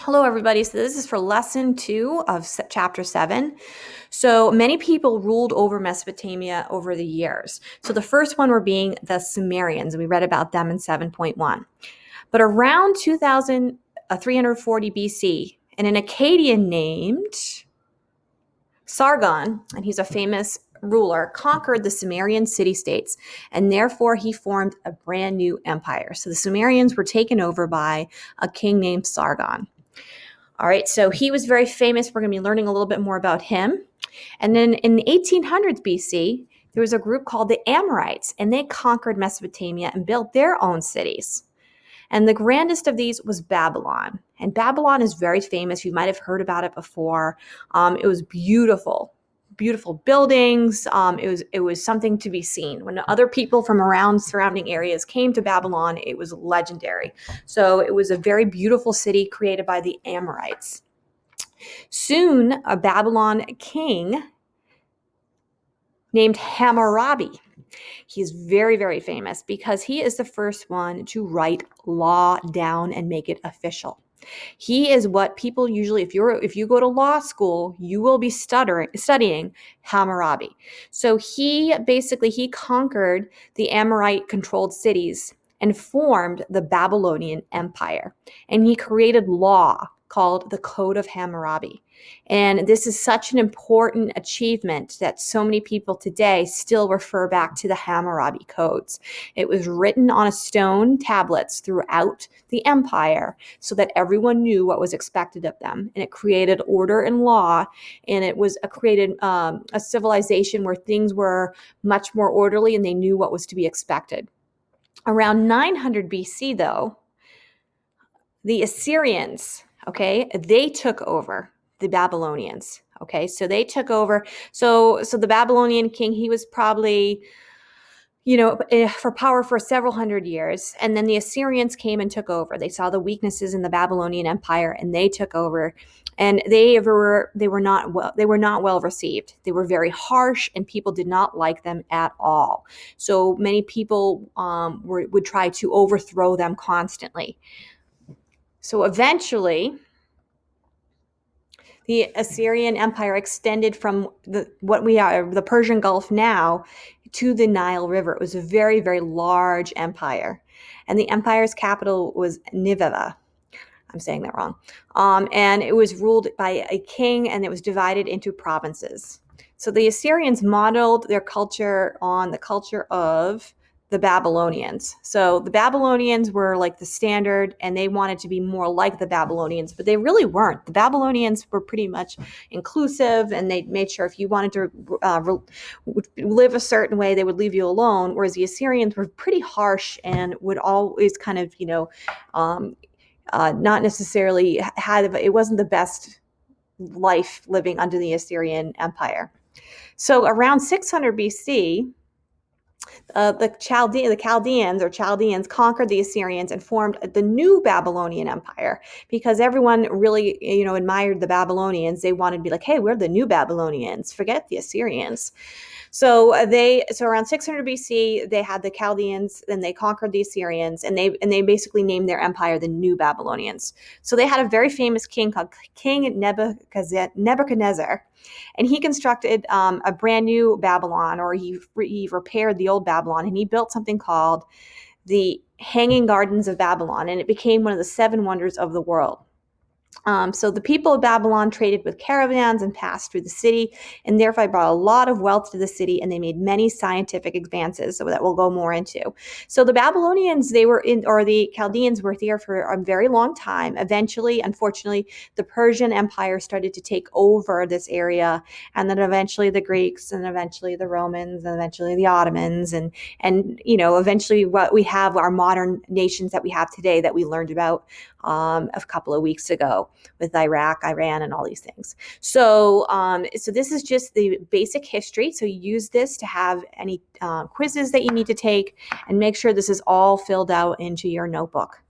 Hello, everybody. So this is for lesson 2 of chapter 7. So many people ruled over Mesopotamia over the years. So the first one were being the Sumerians, and we read about them in 7.1. But around 2340 BC, an Akkadian named Sargon, and he's a famous ruler, conquered the Sumerian city-states, and therefore he formed a brand new empire. So the Sumerians were taken over by a king named Sargon. All right, so he was very famous. We're going to be learning a little bit more about him. And then in the 1800s BC, there was a group called the Amorites, and they conquered Mesopotamia and built their own cities. And the grandest of these was Babylon. And Babylon is very famous. You might have heard about it before. It was beautiful. Beautiful buildings. It was something to be seen. When other people from around surrounding areas came to Babylon, it was legendary. So it was a very beautiful city created by the Amorites. Soon, a Babylon king named Hammurabi. He's very, very famous because he is the first one to write law down and make it official. He is what people usually, if you go to law school, you will be studying Hammurabi. So he conquered the Amorite-controlled cities and formed the Babylonian Empire. And he created law called the Code of Hammurabi. And this is such an important achievement that so many people today still refer back to the Hammurabi codes. It was written on a stone tablets throughout the empire so that everyone knew what was expected of them. And it created order and law, and it created a civilization where things were much more orderly and they knew what was to be expected. Around 900 BC, though, the Assyrians, they took over the Babylonians. So they took over. So the Babylonian king, he was probably, for power for several hundred years. And then the Assyrians came and took over. They saw the weaknesses in the Babylonian Empire and they took over. And they were not well received. They were very harsh and people did not like them at all. So many people would try to overthrow them constantly. So eventually, the Assyrian Empire extended from the Persian Gulf now to the Nile River. It was a very, very large empire. And the empire's capital was Nineveh. I'm saying that wrong. And it was ruled by a king, and it was divided into provinces. So the Assyrians modeled their culture on the culture of the Babylonians. So the Babylonians were like the standard, and they wanted to be more like the Babylonians, but they really weren't. The Babylonians were pretty much inclusive, and they made sure if you wanted to live a certain way, they would leave you alone, whereas the Assyrians were pretty harsh and would always kind of, not necessarily it wasn't the best life living under the Assyrian Empire. So around 600 BC, the Chaldeans conquered the Assyrians and formed the new Babylonian Empire because everyone really, admired the Babylonians. They wanted to be like, hey, we're the new Babylonians. Forget the Assyrians. So around 600 BC, they had the Chaldeans, and they conquered the Assyrians, and they basically named their empire the New Babylonians. So they had a very famous king called King Nebuchadnezzar, and he constructed a brand new Babylon, or he repaired the old Babylon, and he built something called the Hanging Gardens of Babylon, and it became one of the 7 wonders of the world. So the people of Babylon traded with caravans and passed through the city, and therefore brought a lot of wealth to the city, and they made many scientific advances, so that we'll go more into. So the Babylonians, the Chaldeans were there for a very long time. Eventually, unfortunately, the Persian Empire started to take over this area, and then eventually the Greeks, and eventually the Romans, and eventually the Ottomans, and eventually what we have, our modern nations that we have today that we learned about a couple of weeks ago with Iraq, Iran, and all these things. So this is just the basic history. So you use this to have any quizzes that you need to take, and make sure this is all filled out into your notebook.